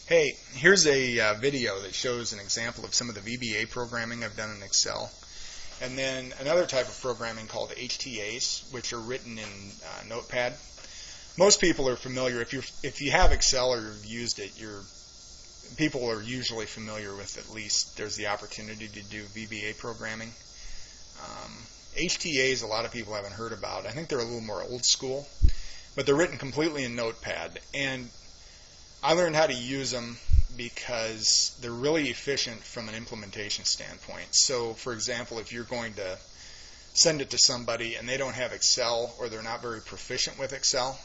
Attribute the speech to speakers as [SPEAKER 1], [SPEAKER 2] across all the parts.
[SPEAKER 1] Hey, here's a video that shows an example of some of the VBA programming I've done in Excel. And then another type of programming called HTAs, which are written in Notepad. Most people are familiar, if you have Excel or you've used it, people are usually familiar with, at least there's the opportunity to do VBA programming. HTAs a lot of people haven't heard about. I think they're a little more old school, but they're written completely in Notepad. And I learned how to use them because they're really efficient from an implementation standpoint. So, for example, if you're going to send it to somebody and they don't have Excel or they're not very proficient with Excel,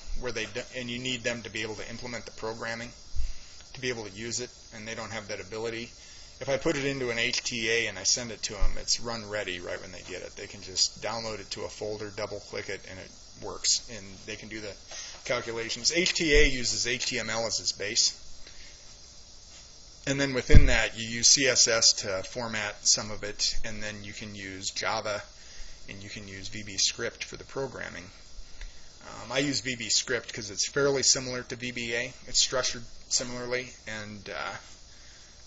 [SPEAKER 1] and you need them to be able to implement the programming, to be able to use it, and they don't have that ability, if I put it into an HTA and I send it to them, it's run ready right when they get it. They can just download it to a folder, double-click it, and it works, and they can do the calculations. HTA uses HTML as its base, and then within that you use CSS to format some of it, and then you can use Java and you can use VB script for the programming. I use VB script because it's fairly similar to VBA. It's structured similarly, and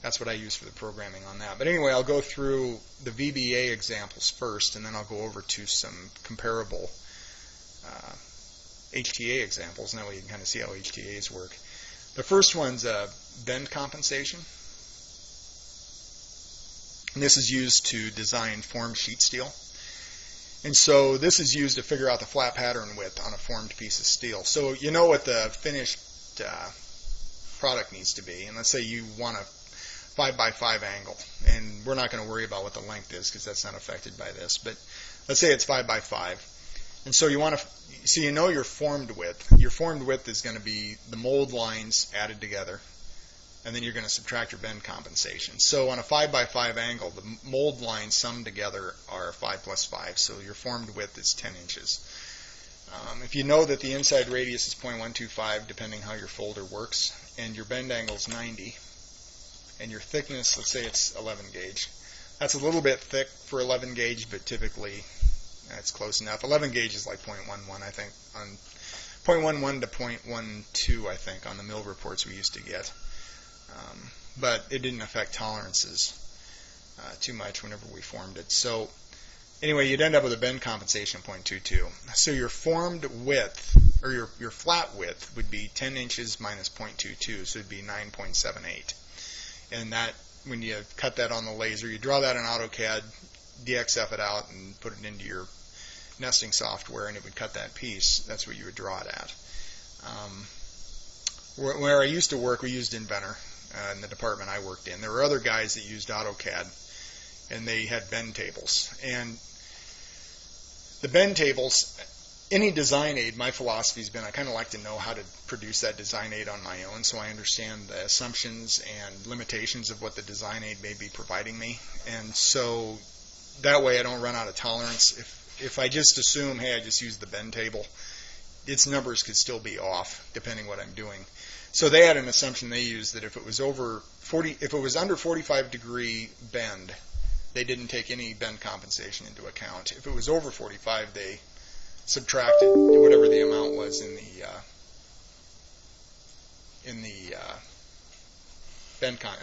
[SPEAKER 1] that's what I use for the programming on that. But anyway, I'll go through the VBA examples first, and then I'll go over to some comparable HTA examples, and that way you can kind of see how HTAs work. The first one's bend compensation. And this is used to design formed sheet steel. And so this is used to figure out the flat pattern width on a formed piece of steel. So you know what the finished product needs to be. And let's say you want a 5x5 angle. And we're not going to worry about what the length is because that's not affected by this. But let's say it's 5x5. And so you want to, so you know your formed width. Your formed width is going to be the mold lines added together, and then you're going to subtract your bend compensation. So on a 5x5 angle, the mold lines summed together are 5 plus 5, so your formed width is 10 inches. If you know that the inside radius is 0.125, depending how your folder works, and your bend angle is 90, and your thickness, let's say it's 11 gauge. That's a little bit thick for 11 gauge, but typically that's close enough. 11 gauge is like 0.11, I think, on 0.11 to 0.12, I think, on the mill reports we used to get. But it didn't affect tolerances too much whenever we formed it. So anyway, you'd end up with a bend compensation of 0.22. So your formed width, or your flat width, would be 10 inches minus 0.22, so it'd be 9.78. And that, when you cut that on the laser, you draw that in AutoCAD, DXF it out, and put it into your nesting software, and it would cut that piece. That's what you would draw it at. Where I used to work, we used Inventor in the department I worked in. There were other guys that used AutoCAD, and they had bend tables. And the bend tables, any design aid, my philosophy has been I kind of like to know how to produce that design aid on my own, so I understand the assumptions and limitations of what the design aid may be providing me. And so that way I don't run out of tolerance. If I just assume, hey, I just use the bend table, its numbers could still be off depending what I'm doing. So they had an assumption they used that if it was under 45 degree bend, they didn't take any bend compensation into account. If it was over 45, they subtracted whatever the amount was in the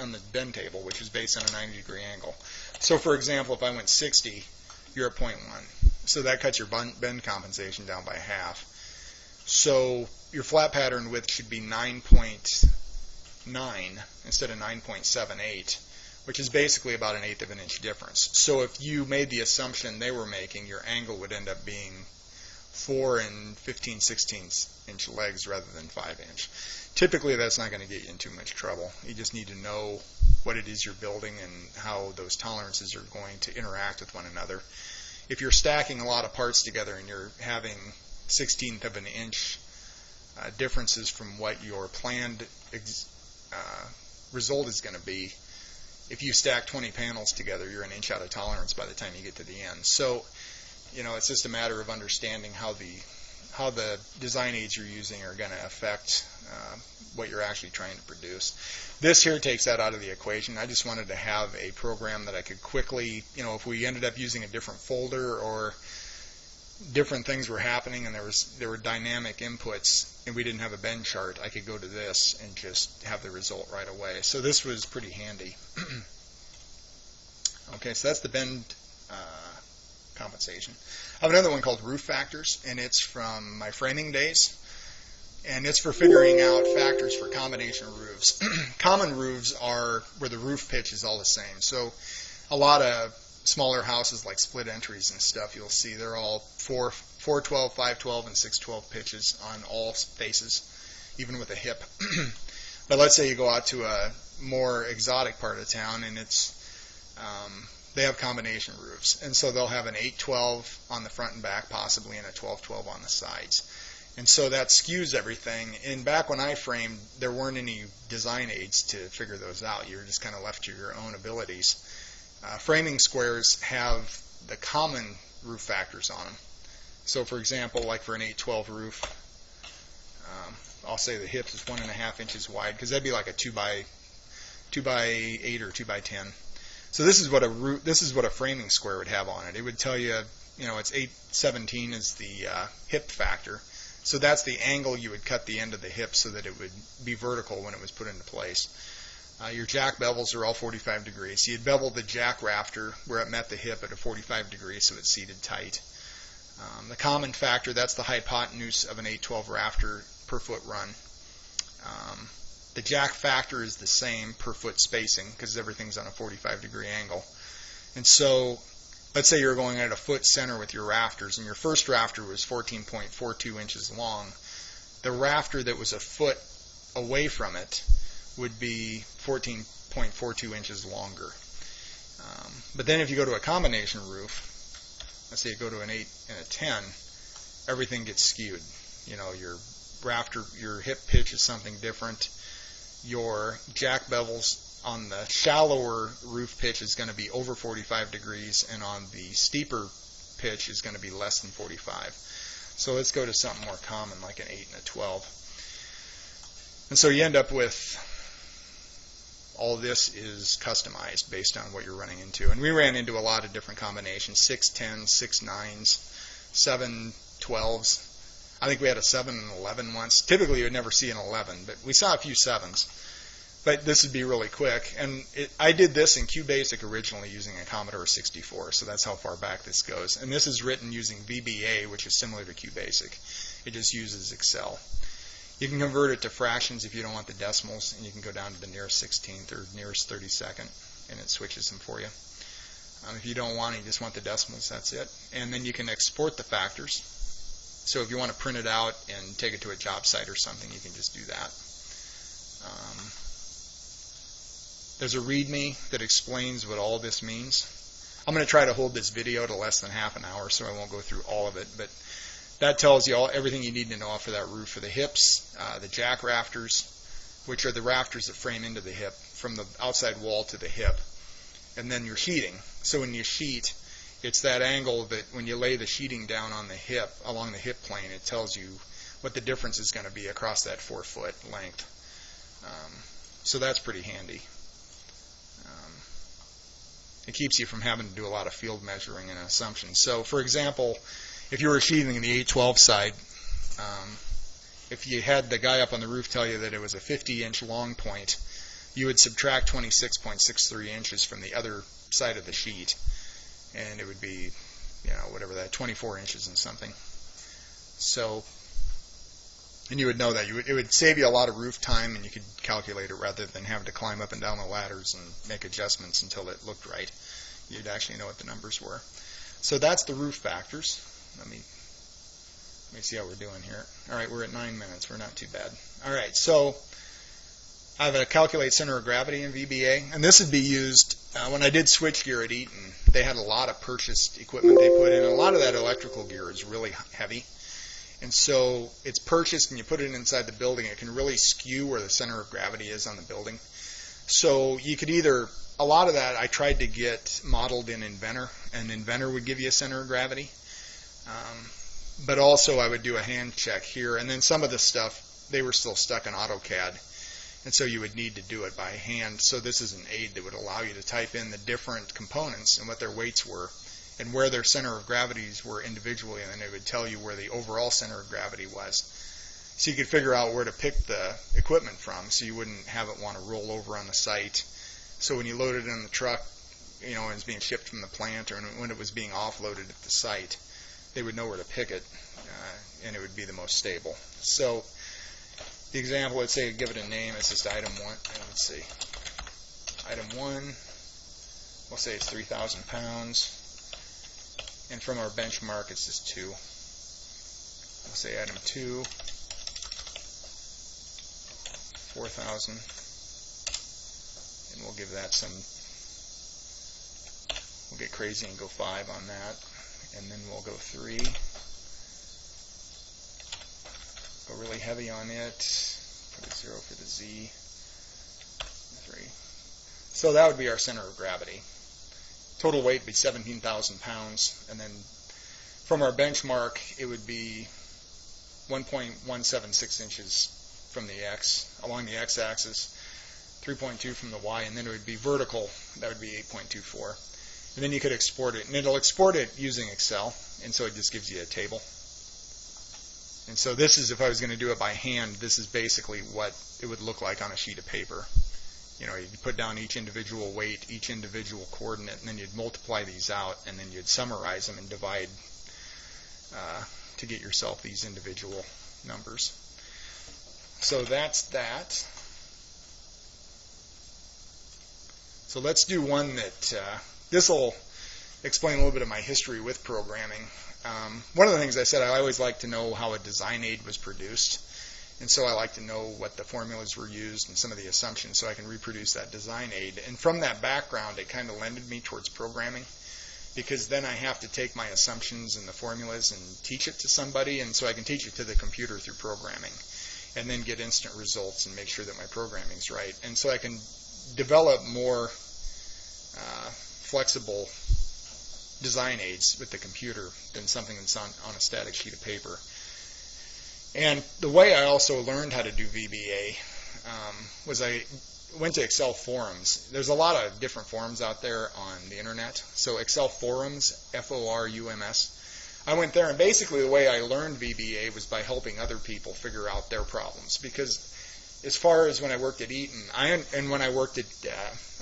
[SPEAKER 1] on the bend table, which is based on a 90 degree angle. So for example, if I went 60, you're at 0.1. So that cuts your bend compensation down by half. So your flat pattern width should be 9.9 instead of 9.78, which is basically about an 1/8 of an inch difference. So if you made the assumption they were making, your angle would end up being 4 and 15/16 inch legs rather than 5 inch. Typically that's not going to get you in too much trouble. You just need to know what it is you're building and how those tolerances are going to interact with one another. If you're stacking a lot of parts together and you're having 1/16 of an inch differences from what your planned result is going to be, if you stack 20 panels together, you're an inch out of tolerance by the time you get to the end. So, you know, it's just a matter of understanding how the design aids you're using are going to affect what you're actually trying to produce. This here takes that out of the equation. I just wanted to have a program that I could quickly, you know, if we ended up using a different folder or different things were happening and there were dynamic inputs and we didn't have a bend chart, I could go to this and just have the result right away. So this was pretty handy. Okay, so that's the bend compensation. I have another one called roof factors, and it's from my framing days, and it's for figuring out factors for combination roofs. Common roofs are where the roof pitch is all the same. So a lot of smaller houses like split entries and stuff, you'll see they're all 412, 512, and 612 pitches on all faces, even with a hip. But let's say you go out to a more exotic part of town and it's they have combination roofs, and so they'll have an 812 on the front and back possibly and a 1212 on the sides. And so that skews everything. And back when I framed, there weren't any design aids to figure those out. You were just kind of left to your own abilities. Framing squares have the common roof factors on them. So for example, like for an 812 roof, I'll say the hip is 1.5 inches wide, because that'd be like a 2 by 8 or 2 by 10. So this is what a framing square would have on it. It would tell you, it's 817 is the hip factor. So that's the angle you would cut the end of the hip so that it would be vertical when it was put into place. Your jack bevels are all 45 degrees. So you'd bevel the jack rafter where it met the hip at a 45 degrees so it's seated tight. The common factor, that's the hypotenuse of an 812 rafter per foot run. The jack factor is the same per foot spacing because everything's on a 45 degree angle. And so let's say you're going at a foot center with your rafters, and your first rafter was 14.42 inches long. The rafter that was a foot away from it would be 14.42 inches longer. But then if you go to a combination roof, let's say you go to an 8 and a 10, everything gets skewed. Your rafter, your hip pitch is something different. Your jack bevels on the shallower roof pitch is going to be over 45 degrees, and on the steeper pitch is going to be less than 45. So let's go to something more common like an 8 and a 12. And so you end up with all this is customized based on what you're running into. And we ran into a lot of different combinations, 6 10s, 6 9s, 7 12s. I think we had a 7 and 11 once. Typically you would never see an 11, but we saw a few 7s. But this would be really quick. And I did this in QBasic originally using a Commodore 64, so that's how far back this goes. And this is written using VBA, which is similar to QBasic. It just uses Excel. You can convert it to fractions if you don't want the decimals, and you can go down to the nearest 16th or nearest 32nd, and it switches them for you. If you don't want it, you just want the decimals, that's it. And then you can export the factors. So if you want to print it out and take it to a job site or something, you can just do that. There's a README that explains what all this means. I'm going to try to hold this video to less than half an hour, so I won't go through all of it. But that tells you everything you need to know for that roof. For the hips, the jack rafters, which are the rafters that frame into the hip, from the outside wall to the hip. And then your sheeting. So when you sheet, it's that angle that when you lay the sheeting down on the hip, along the hip plane, it tells you what the difference is going to be across that 4-foot length. So that's pretty handy. It keeps you from having to do a lot of field measuring and assumptions. So for example, if you were sheeting the 812 side, if you had the guy up on the roof tell you that it was a 50-inch long point, you would subtract 26.63 inches from the other side of the sheet, and it would be, whatever that, 24 inches and something. So, and you would know that. It would save you a lot of roof time, and you could calculate it rather than having to climb up and down the ladders and make adjustments until it looked right. You'd actually know what the numbers were. So that's the roof factors. Let me see how we're doing here. All right, we're at 9 minutes. We're not too bad. All right, so I have a calculate center of gravity in VBA, and this would be used when I did switchgear at Eaton. They had a lot of purchased equipment they put in, and a lot of that electrical gear is really heavy. And so it's purchased and you put it inside the building. It can really skew where the center of gravity is on the building. So you could either, a lot of that I tried to get modeled in Inventor, and Inventor would give you a center of gravity. But also I would do a hand check here, and then some of the stuff, they were still stuck in AutoCAD. And so you would need to do it by hand. So this is an aid that would allow you to type in the different components and what their weights were and where their center of gravities were individually, and then it would tell you where the overall center of gravity was. So you could figure out where to pick the equipment from, so you wouldn't have it want to roll over on the site. So when you loaded it in the truck, and it was being shipped from the plant, or when it was being offloaded at the site, they would know where to pick it, and it would be the most stable. So the example, let's say, give it a name. It's just item 1. Let's see. Item 1, we'll say it's 3,000 pounds. And from our benchmark, it's just 2. We'll say item 2, 4,000. And we'll give that some, we'll get crazy and go 5 on that. And then we'll go 3. Go really heavy on it. Put a 0 for the Z. 3. So that would be our center of gravity. Total weight would be 17,000 pounds. And then from our benchmark, it would be 1.176 inches from the X, along the X-axis, 3.2 from the Y, and then it would be vertical. That would be 8.24. And then you could export it. And it'll export it using Excel, and so it just gives you a table. And so this is, if I was going to do it by hand, this is basically what it would look like on a sheet of paper. You'd put down each individual weight, each individual coordinate, and then you'd multiply these out, and then you'd summarize them and divide to get yourself these individual numbers. So that's that. So let's do one that, this will explain a little bit of my history with programming. One of the things I said, I always like to know how a design aid was produced. And so I like to know what the formulas were used and some of the assumptions so I can reproduce that design aid. And from that background, it kind of lended me towards programming, because then I have to take my assumptions and the formulas and teach it to somebody, and so I can teach it to the computer through programming and then get instant results and make sure that my programming's right. And so I can develop more flexible design aids with the computer than something that's on a static sheet of paper. And the way I also learned how to do VBA was I went to Excel forums. There's a lot of different forums out there on the internet. So Excel forums, F-O-R-U-M-S. I went there, and basically the way I learned VBA was by helping other people figure out their problems. Because as far as when I worked at Eaton, and when I worked at,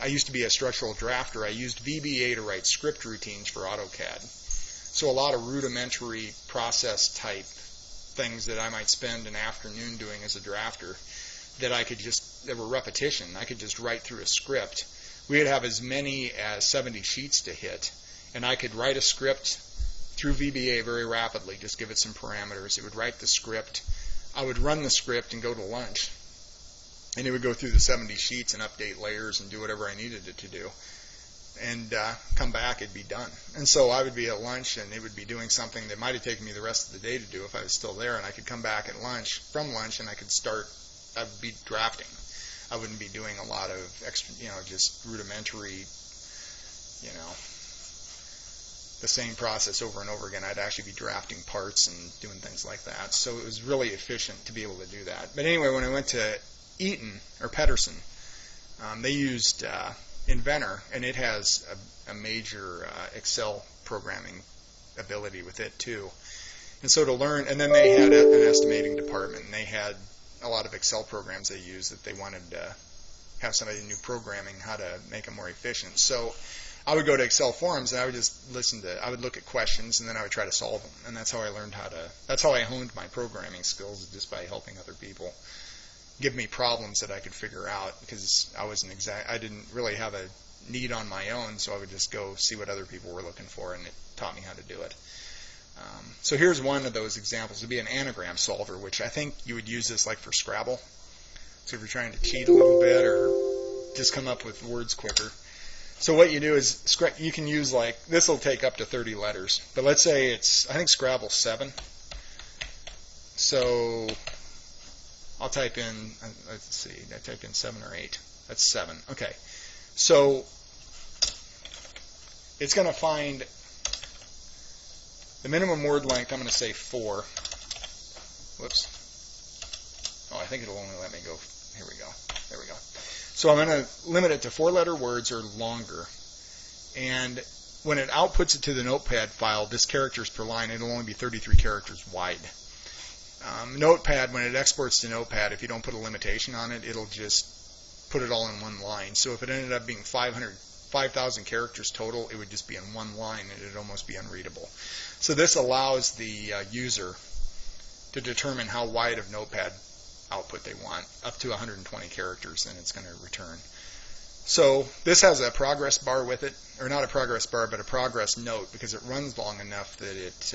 [SPEAKER 1] I used to be a structural drafter, I used VBA to write script routines for AutoCAD. So a lot of rudimentary process type things that I might spend an afternoon doing as a drafter that I could just, that were repetition. I could just write through a script. We would have as many as 70 sheets to hit, and I could write a script through VBA very rapidly, just give it some parameters. It would write the script. I would run the script and go to lunch, and it would go through the 70 sheets and update layers and do whatever I needed it to do. And come back, it'd be done. And so I would be at lunch, and it would be doing something that might have taken me the rest of the day to do if I was still there, and I could come back at lunch, from lunch, and I could start, I would be drafting. I wouldn't be doing a lot of extra, just rudimentary, the same process over and over again. I'd actually be drafting parts and doing things like that. So it was really efficient to be able to do that. But anyway, when I went to Eaton, or Pedersen, they used Inventor, and it has a major Excel programming ability with it too. And so to learn, and then they had an estimating department, and they had a lot of Excel programs they used that they wanted to have somebody new programming how to make them more efficient. So I would go to Excel forums, and I would just I would look at questions, and then I would try to solve them. And that's how I learned that's how I honed my programming skills, just by helping other people give me problems that I could figure out, because I didn't really have a need on my own, so I would just go see what other people were looking for, and it taught me how to do it. So here's one of those examples. It would be an anagram solver, which I think you would use this like for Scrabble. So if you're trying to cheat a little bit or just come up with words quicker. So what you do is, you can use this will take up to 30 letters. But let's say I think Scrabble's 7. So I'll type in, let's see, I typed in 7 or 8. That's 7. Okay. So it's going to find the minimum word length. I'm going to say 4. Whoops. Oh, I think it'll only let me go. Here we go. There we go. So I'm going to limit it to 4-letter words or longer. And when it outputs it to the Notepad file, this characters per line, it'll only be 33 characters wide. Notepad, when it exports to Notepad, if you don't put a limitation on it, it'll just put it all in one line. So if it ended up being 5,000 characters total, it would just be in one line and it'd almost be unreadable. So this allows the user to determine how wide of Notepad output they want, up to 120 characters, and it's going to return. So this has a progress bar with it, or not a progress bar, but a progress note, because it runs long enough that it,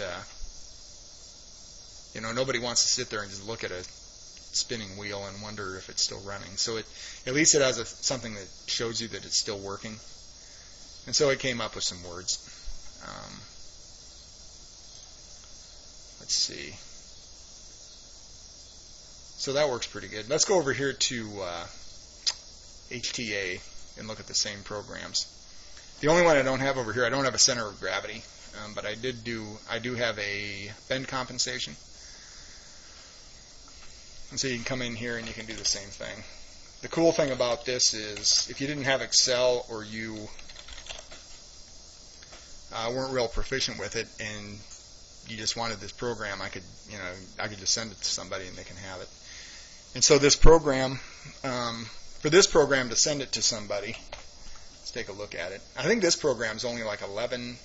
[SPEAKER 1] nobody wants to sit there and just look at a spinning wheel and wonder if it's still running. So at least it has something that shows you that it's still working. And so it came up with some words. Let's see. So that works pretty good. Let's go over here to HTA and look at the same programs. The only one I don't have over here, I don't have a center of gravity, but I do have a bend compensation. And so you can come in here and you can do the same thing. The cool thing about this is if you didn't have Excel or you weren't real proficient with it and you just wanted this program, I could just send it to somebody and they can have it. And so this program, for this program to send it to somebody, let's take a look at it. I think this program is only like 11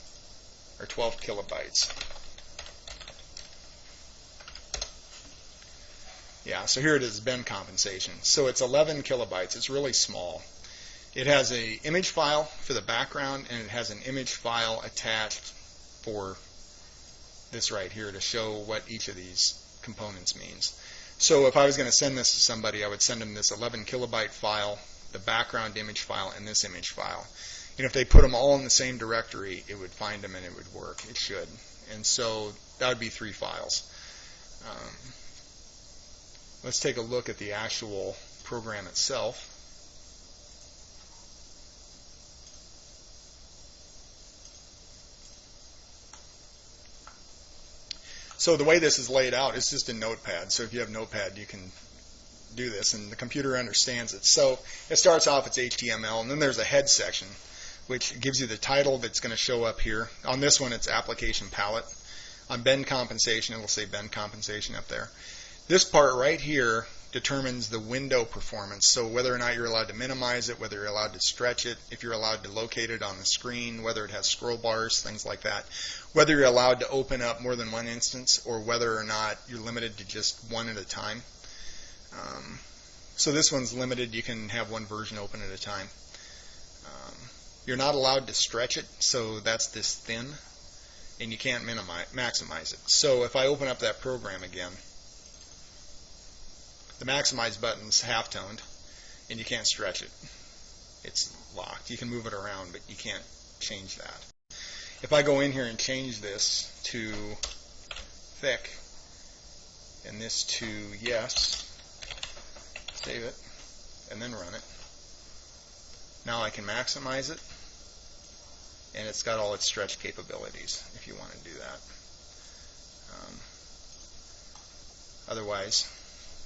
[SPEAKER 1] or 12 kilobytes. Yeah, so here it is, bend compensation. So it's 11 kilobytes. It's really small. It has an image file for the background, and it has an image file attached for this right here to show what each of these components means. So if I was going to send this to somebody, I would send them this 11 kilobyte file, the background image file, and this image file. And if they put them all in the same directory, it would find them and it would work. It should. And so that would be 3 files. Let's take a look at the actual program itself. So the way this is laid out, it's just in Notepad. So if you have Notepad, you can do this, and the computer understands it. So it starts off, it's HTML, and then there's a head section, which gives you the title that's going to show up here. On this one, it's application palette. On bend compensation, it will say bend compensation up there. This part right here determines the window performance, so whether or not you're allowed to minimize it, whether you're allowed to stretch it, if you're allowed to locate it on the screen, whether it has scroll bars, things like that, whether you're allowed to open up more than one instance, or whether or not you're limited to just one at a time. So this one's limited. You can have one version open at a time. You're not allowed to stretch it, so that's this thin, and you can't maximize it. So if I open up that program again, the maximize button's half-toned, and you can't stretch it. It's locked. You can move it around, but you can't change that. If I go in here and change this to thick, and this to yes, save it, and then run it, now I can maximize it, and it's got all its stretch capabilities if you want to do that. Otherwise,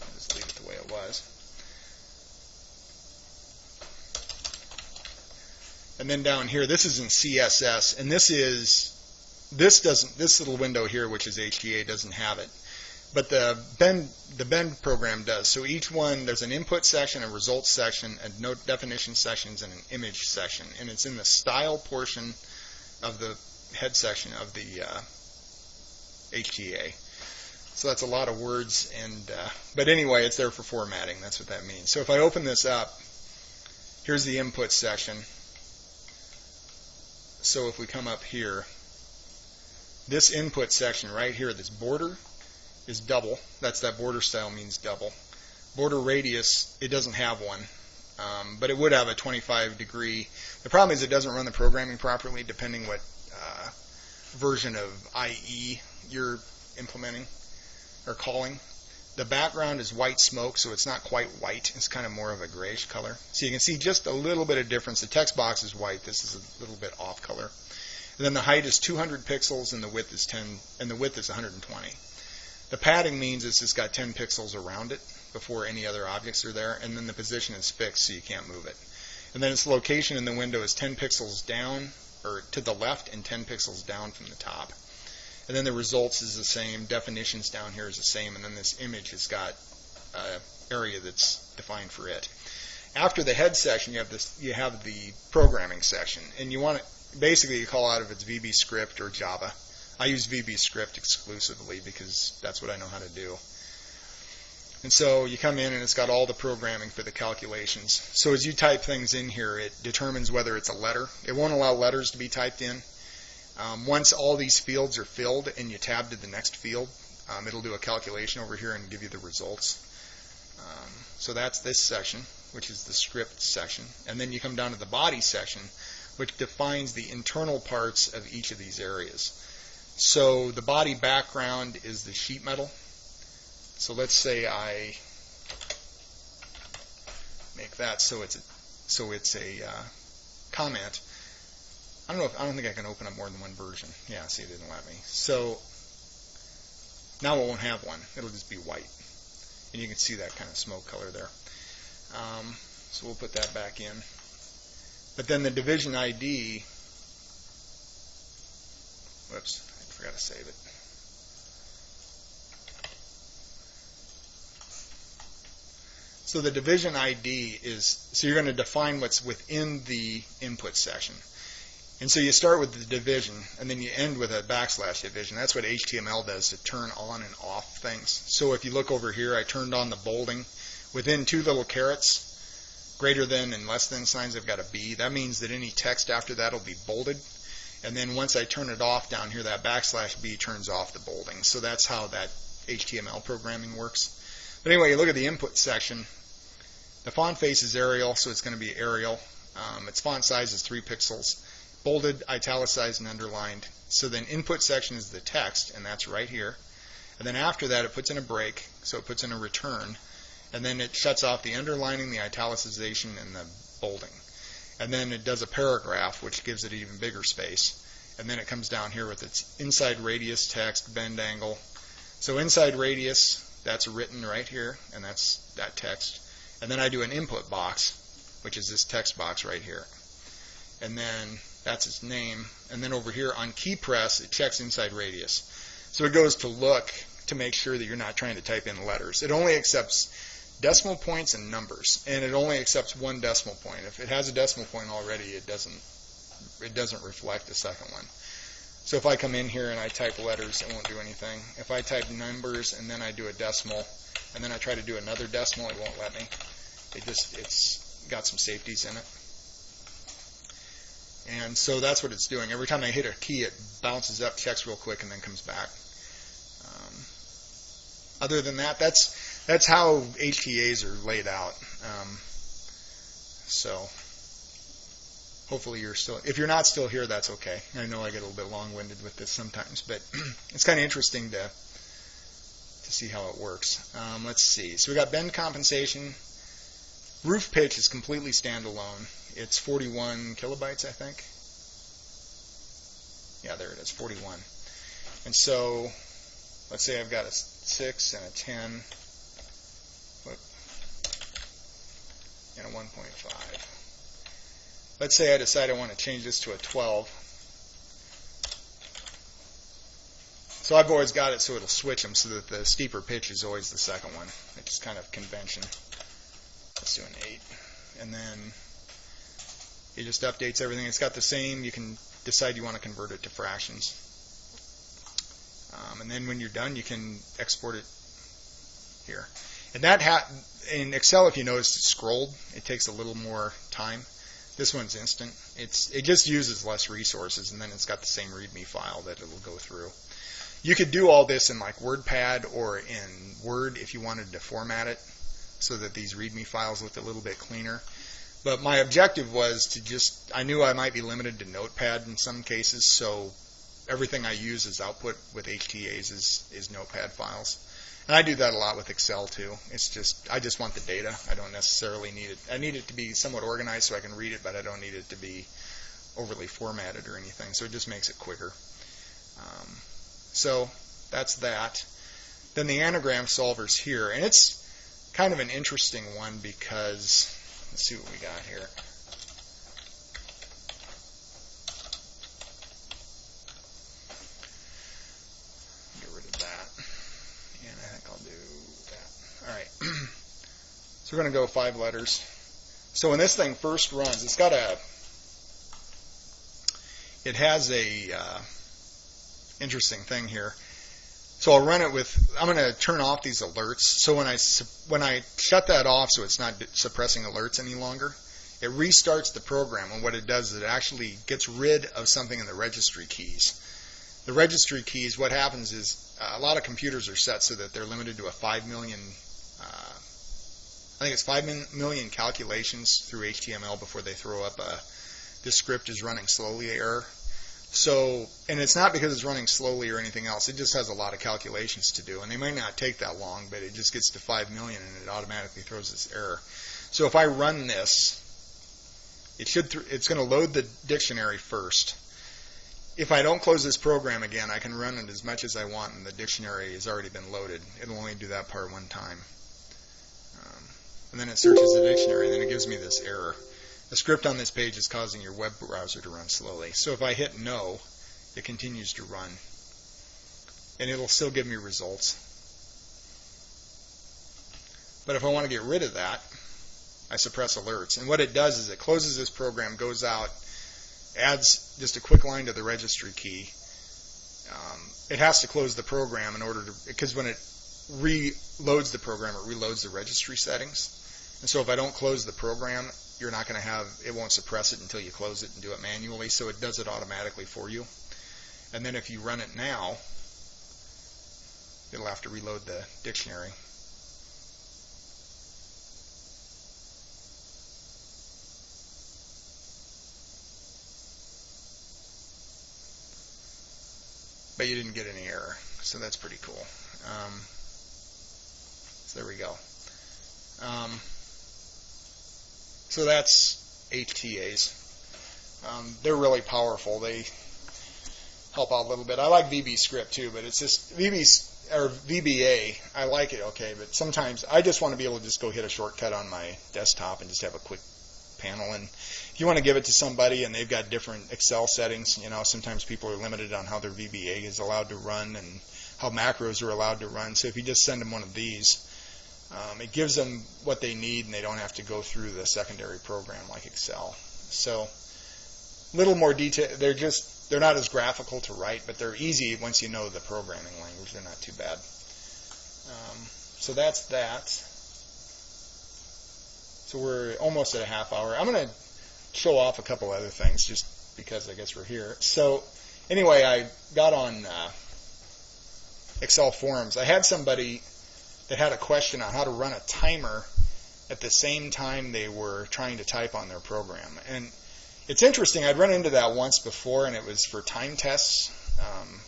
[SPEAKER 1] I'll just leave it the way it was. And then down here, this is in CSS, and this little window here, which is HTA, doesn't have it, but the bend program does. So each one, there's an input section, a results section, a note definition sections, and an image section, and it's in the style portion of the head section of the HTA. So that's a lot of words, but anyway, it's there for formatting. That's what that means. So if I open this up, here's the input section. So if we come up here, this input section right here, this border, is double. That border style means double. Border radius, it doesn't have one, but it would have a 25-degree. The problem is it doesn't run the programming properly, depending what version of IE you're implementing or calling. The background is white smoke, so it's not quite white. It's kind of more of a grayish color. So you can see just a little bit of difference. The text box is white. This is a little bit off color. And then the height is 200 pixels, and the width is 10, and the width is 120. The padding means it's just got 10 pixels around it before any other objects are there, and then the position is fixed, so you can't move it. And then its location in the window is 10 pixels down or to the left and 10 pixels down from the top. And then the results is the same, definitions down here is the same, and then this image has got an area that's defined for it. After the head section, you have the programming section, and you want to basically you call out if it's VB script or Java. I use VB script exclusively because that's what I know how to do. And so you come in and it's got all the programming for the calculations. So as you type things in here, it determines whether it's a letter. It won't allow letters to be typed in. Once all these fields are filled and you tab to the next field, it'll do a calculation over here and give you the results. So that's this section, which is the script section. And then you come down to the body section, which defines the internal parts of each of these areas. So the body background is the sheet metal. So let's say I make that so it's a comment. I don't think I can open up more than one version. Yeah, see, it didn't let me. So now it won't have one. It'll just be white. And you can see that kind of smoke color there. So we'll put that back in. But then the division ID, whoops, I forgot to save it. So the division ID is, so you're going to define what's within the input section. And so you start with the division, and then you end with a backslash division. That's what HTML does to turn on and off things. So if you look over here, I turned on the bolding. Within two little carets, greater than and less than signs, I've got a B. That means that any text after that will be bolded. And then once I turn it off down here, that backslash B turns off the bolding. So that's how that HTML programming works. But anyway, you look at the input section. The font face is Arial, so it's going to be Arial. Its font size is 3 pixels. Bolded, italicized, and underlined. So then input section is the text, and that's right here. And then after that, it puts in a break, so it puts in a return. And then it shuts off the underlining, the italicization, and the bolding. And then it does a paragraph, which gives it an even bigger space. And then it comes down here with its inside radius, text, bend angle. So inside radius, that's written right here, and that's that text. And then I do an input box, which is this text box right here. And then that's its name. And then over here on key press, it checks inside radius. So it goes to look to make sure that you're not trying to type in letters. It only accepts decimal points and numbers, and it only accepts one decimal point. If it has a decimal point already, it doesn't reflect the second one. So if I come in here and I type letters, it won't do anything. If I type numbers and then I do a decimal, and then I try to do another decimal, it won't let me. It's got some safeties in it. And so that's what it's doing. Every time I hit a key, it bounces up, checks real quick, and then comes back. Other than that, that's how HTAs are laid out. So hopefully you're still, if you're not still here, that's okay. I know I get a little bit long-winded with this sometimes, but it's kind of interesting to see how it works. Let's see. So we got bend compensation. Roof pitch is completely standalone. It's 41 kilobytes, I think. Yeah, there it is, 41. And so let's say I've got a 6 and a 10 and a 1.5. Let's say I decide I want to change this to a 12. So I've always got it so it'll switch them so that the steeper pitch is always the second one. It's kind of convention. Let's do an 8. And then it just updates everything. It's got the same. You can decide you want to convert it to fractions. And then when you're done, you can export it here. And that in Excel, if you notice, it's scrolled. It takes a little more time. This one's instant. It just uses less resources, and then it's got the same README file that it'll go through. You could do all this in like WordPad or in Word if you wanted to format it so that these README files looked a little bit cleaner. But my objective was to I knew I might be limited to Notepad in some cases, so everything I use as output with HTAs is Notepad files. And I do that a lot with Excel too. I just want the data. I don't necessarily need it. I need it to be somewhat organized so I can read it, but I don't need it to be overly formatted or anything. So it just makes it quicker. So that's that. Then the anagram solver's here, and it's kind of an interesting one because let's see what we got here. we're going to go 5 letters. So when this thing first runs, it has a interesting thing here. So I'll run it with, I'm going to turn off these alerts. So when I shut that off so it's not suppressing alerts any longer, it restarts the program, and what it does is it actually gets rid of something in the registry keys. The registry keys, what happens is a lot of computers are set so that they're limited to a 5 million, I think it's 5 million calculations through HTML before they throw up this script is running slowly error. So, and it's not because it's running slowly or anything else. It just has a lot of calculations to do, and they might not take that long, but it just gets to 5 million and it automatically throws this error. So if I run this, it's going to load the dictionary first. If I don't close this program again, I can run it as much as I want, and the dictionary has already been loaded. It'll only do that part one time. And then it searches the dictionary, and then it gives me this error. The script on this page is causing your web browser to run slowly. So if I hit no, it continues to run. And it'll still give me results. But if I want to get rid of that, I suppress alerts. And what it does is it closes this program, goes out, adds just a quick line to the registry key. It has to close the program in order to, because when it reloads the program, it reloads the registry settings. And so if I don't close the program, you're not going to have, it won't suppress it until you close it and do it manually, so it does it automatically for you. And then if you run it now, it'll have to reload the dictionary. But you didn't get any error, so that's pretty cool. So there we go. So that's HTAs. They're really powerful. They help out a little bit. I like VB script too, but it's just VBA. I like it okay, but sometimes I just want to be able to just go hit a shortcut on my desktop and just have a quick panel. And if you want to give it to somebody and they've got different Excel settings, sometimes people are limited on how their VBA is allowed to run and how macros are allowed to run. So if you just send them one of these, it gives them what they need, and they don't have to go through the secondary program like Excel. So, a little more detail. They're not as graphical to write, but they're easy once you know the programming language. They're not too bad. So that's that. So we're almost at a half hour. I'm going to show off a couple other things just because I guess we're here. So anyway, I got on Excel forums. I had somebody that had a question on how to run a timer at the same time they were trying to type on their program. And it's interesting, I'd run into that once before, and it was for time tests.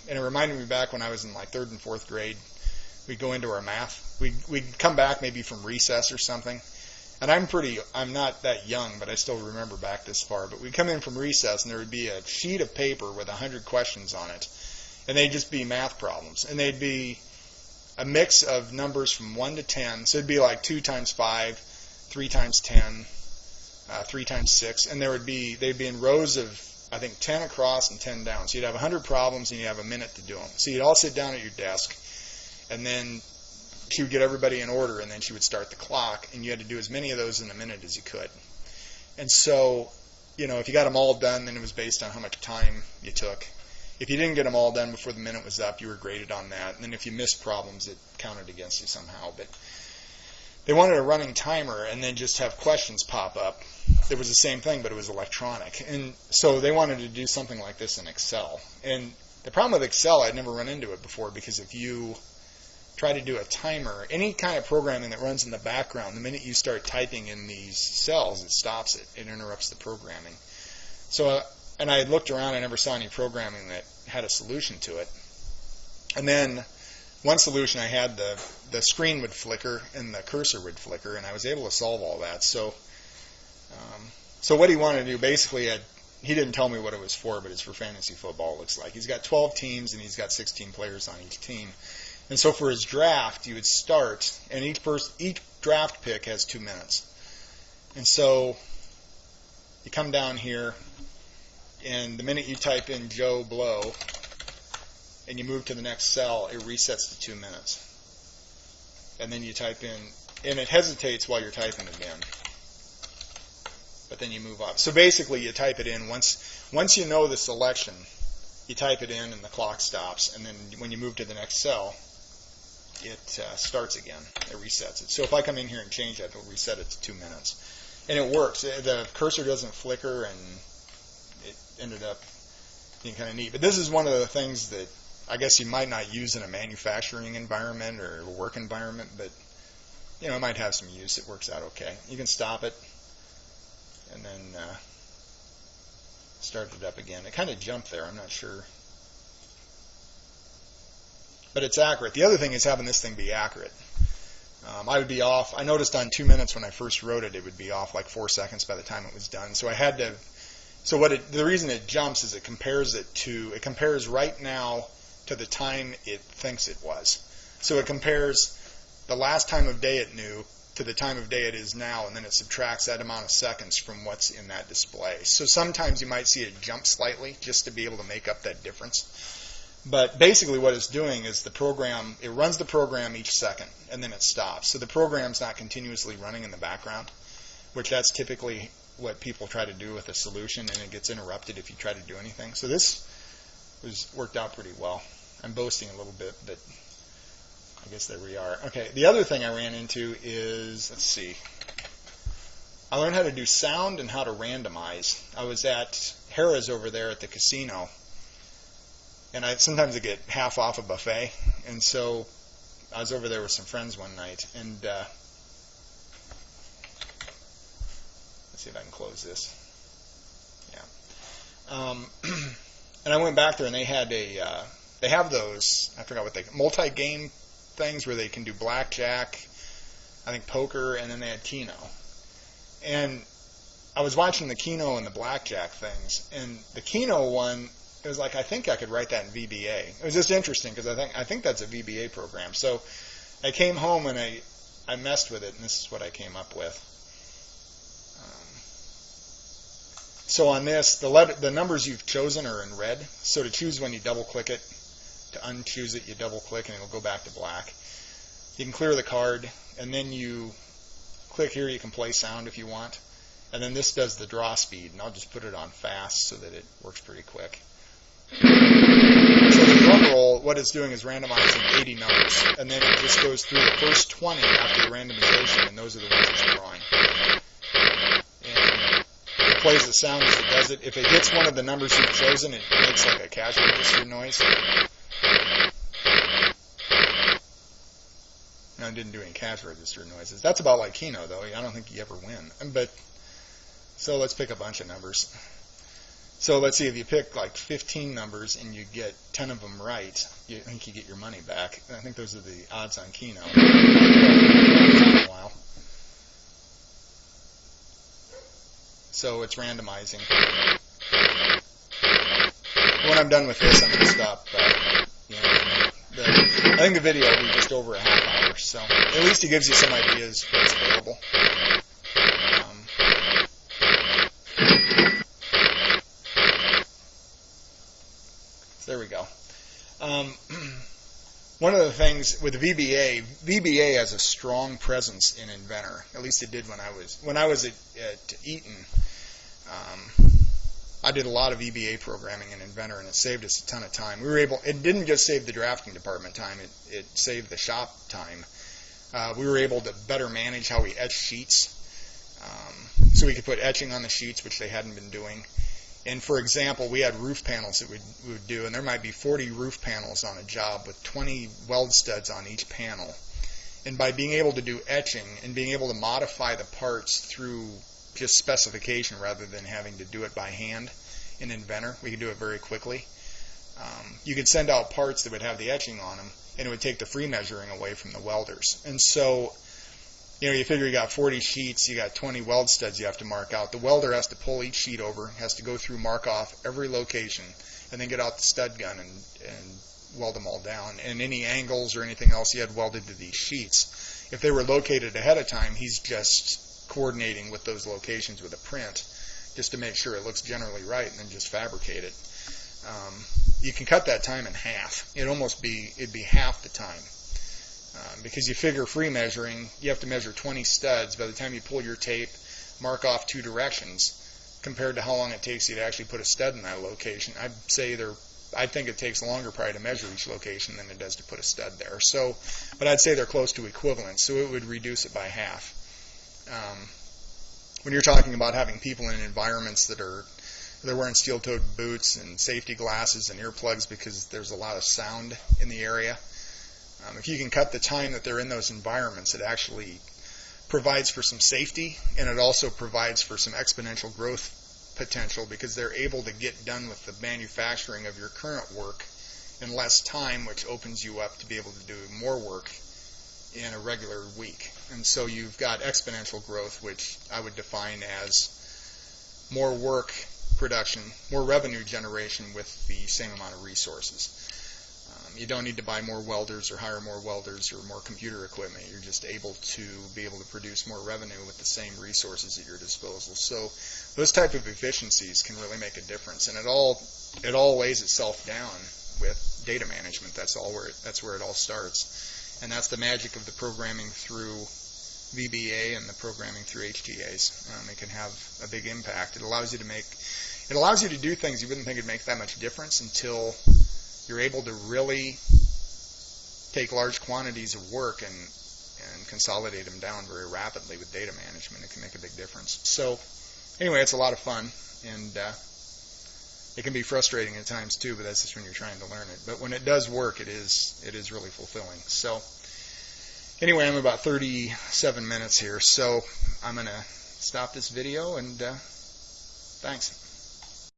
[SPEAKER 1] And it reminded me back when I was in like 3rd and 4th grade. We'd go into our math. We'd come back maybe from recess or something. And I'm not that young, but I still remember back this far. But we'd come in from recess, and there would be a sheet of paper with 100 questions on it. And they'd just be math problems. And they'd be a mix of numbers from 1 to 10. So it'd be like 2 times 5, 3 times 10, 3 times 6. And they'd be in rows of, I think, 10 across and 10 down. So you'd have 100 problems, and you'd have a minute to do them. So you'd all sit down at your desk, and then she would get everybody in order, and then she would start the clock, and you had to do as many of those in a minute as you could. And so, if you got them all done, then it was based on how much time you took. If you didn't get them all done before the minute was up, you were graded on that. And then if you missed problems, it counted against you somehow. But they wanted a running timer and then just have questions pop up. It was the same thing, but it was electronic. And so they wanted to do something like this in Excel. And the problem with Excel, I'd never run into it before, because if you try to do a timer, any kind of programming that runs in the background, the minute you start typing in these cells, it stops it. It interrupts the programming. So and I had looked around, I never saw any programming that had a solution to it. And then one solution I had, the screen would flicker and the cursor would flicker, and I was able to solve all that. So what he wanted to do, basically, he didn't tell me what it was for, but it's for fantasy football, it looks like. He's got 12 teams, and he's got 16 players on each team. And so for his draft, you would start, and each draft pick has 2 minutes. And so you come down here, and the minute you type in Joe Blow and you move to the next cell, it resets to 2 minutes. And then you type in and it hesitates while you're typing it in. But then you move up. So basically you type it in. Once you know the selection, you type it in and the clock stops. And then when you move to the next cell, it starts again. It resets it. So if I come in here and change that, it'll reset it to 2 minutes. And it works. The cursor doesn't flicker, and it ended up being kind of neat. But this is one of the things that I guess you might not use in a manufacturing environment or a work environment, but you know, it might have some use. It works out okay. You can stop it and then start it up again. It kind of jumped there. I'm not sure. But it's accurate. The other thing is having this thing be accurate. I would be off. I noticed on 2 minutes when I first wrote it, it would be off like 4 seconds by the time it was done. So I had to. So the reason it jumps is it compares right now to the time it thinks it was. So it compares the last time of day it knew to the time of day it is now, and then it subtracts that amount of seconds from what's in that display. So sometimes you might see it jump slightly just to be able to make up that difference. But basically what it's doing is it runs the program each second, and then it stops. So the program's not continuously running in the background, which that's typically what people try to do with a solution, and it gets interrupted if you try to do anything. So this worked out pretty well. I'm boasting a little bit, but I guess there we are. Okay, the other thing I ran into is, let's see, I learned how to do sound and how to randomize. I was at Harrah's over there at the casino, and sometimes I get half off a buffet, and so I was over there with some friends one night, and let's see if I can close this. Yeah. And I went back there, and they had they have those, I forgot what multi-game things where they can do blackjack, I think poker, and then they had Keno. And I was watching the Keno and the blackjack things, and the Keno one, it was like, I think I could write that in VBA. It was just interesting because I think that's a VBA program. So I came home and I messed with it, and this is what I came up with. So on this, the numbers you've chosen are in red. So to choose one, you double-click it. To unchoose it, you double-click, and it'll go back to black. You can clear the card, and then you click here. You can play sound if you want. And then this does the draw speed, and I'll just put it on fast so that it works pretty quick. So the drum roll, what it's doing is randomizing 80 numbers, and then it just goes through the first 20 after the randomization, and those are the ones it's drawing. And it plays the sound as it does it. If it hits one of the numbers you've chosen, it makes like a cash register noise. No, it didn't do any cash register noises. That's about like Keno, though. I don't think you ever win. But so let's pick a bunch of numbers. So let's see, if you pick like 15 numbers and you get 10 of them right, I think you get your money back. I think those are the odds on Keno. So it's randomizing. When I'm done with this, I'm going to stop. I think the video will be just over a half hour, so at least it gives you some ideas what's available. So there we go. One of the things with the VBA has a strong presence in Inventor. At least it did when I was at Eaton. I did a lot of VBA programming in Inventor, and it saved us a ton of time. It didn't just save the drafting department time; it saved the shop time. We were able to better manage how we etch sheets, so we could put etching on the sheets, which they hadn't been doing. And for example, we had roof panels that we would do, and there might be 40 roof panels on a job with 20 weld studs on each panel. And by being able to do etching and being able to modify the parts through just specification rather than having to do it by hand in Inventor, we could do it very quickly. You could send out parts that would have the etching on them, and it would take the free measuring away from the welders. And so, you figure you got 40 sheets, you got 20 weld studs you have to mark out. The welder has to pull each sheet over, has to go through, mark off every location, and then get out the stud gun and weld them all down. And any angles or anything else he had welded to these sheets, if they were located ahead of time, he's just coordinating with those locations with a print just to make sure it looks generally right, and then just fabricate it. You can cut that time in half. It'd be half the time. Because you figure free measuring, you have to measure 20 studs by the time you pull your tape, mark off 2 directions, compared to how long it takes you to actually put a stud in that location. I think it takes longer probably to measure each location than it does to put a stud there. So, but I'd say they're close to equivalent, so it would reduce it by half. When you're talking about having people in environments they're wearing steel-toed boots and safety glasses and earplugs because there's a lot of sound in the area, if you can cut the time that they're in those environments, it actually provides for some safety, and it also provides for some exponential growth potential because they're able to get done with the manufacturing of your current work in less time, which opens you up to be able to do more work in a regular week. And so you've got exponential growth, which I would define as more work production, more revenue generation with the same amount of resources. You don't need to buy more welders or hire more welders or more computer equipment. You're just able to produce more revenue with the same resources at your disposal. So those type of efficiencies can really make a difference, and it all lays itself down with data management. That's where it all starts, and that's the magic of the programming through VBA and the programming through HTAs. It can have a big impact. It allows you to do things you wouldn't think would make that much difference until you're able to really take large quantities of work and consolidate them down very rapidly with data management. It can make a big difference. So anyway, it's a lot of fun, and it can be frustrating at times too, but that's just when you're trying to learn it. But when it does work, it is really fulfilling. So anyway, I'm about 37 minutes here, so I'm going to stop this video, and thanks.